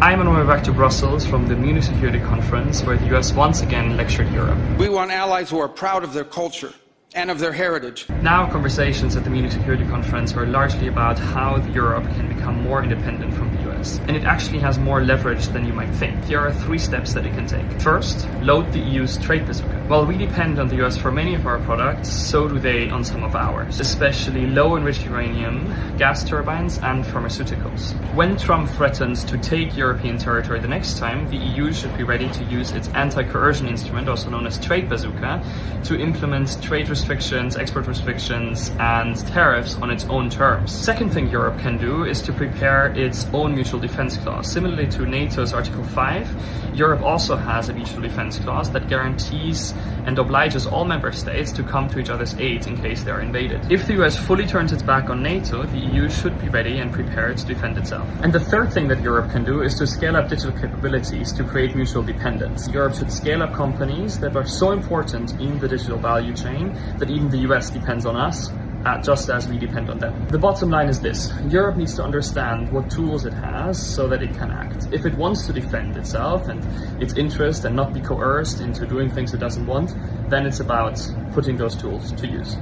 I'm on my way back to Brussels from the Münchner Sicherheitskonferenz, where the US once again lectured Europe. We want allies who are proud of their culture and of their heritage. Now, conversations at the Münchner Sicherheitskonferenz were largely about how Europe can become more independent from the US. And it actually has more leverage than you might think. Here are 3 steps that it can take. First, load the EU's trade bazooka. While we depend on the US for many of our products, so do they on some of ours, especially low-enriched uranium, gas turbines, and pharmaceuticals. When Trump threatens to take European territory the next time, the EU should be ready to use its anti-coercion instrument, also known as trade bazooka, to implement trade restrictions, export restrictions, and tariffs on its own terms. Second thing Europe can do is to prepare its own mutual defense clause. Similarly to NATO's Article 5, Europe also has a mutual defense clause that guarantees and obliges all member states to come to each other's aid in case they are invaded. If the US fully turns its back on NATO, the EU should be ready and prepared to defend itself. And the third thing that Europe can do is to scale up digital capabilities to create mutual dependence. Europe should scale up companies that are so important in the digital value chain that even the US depends on us, just as we depend on them. The bottom line is this: Europe needs to understand what tools it has so that it can act. If it wants to defend itself and its interest and not be coerced into doing things it doesn't want, then it's about putting those tools to use.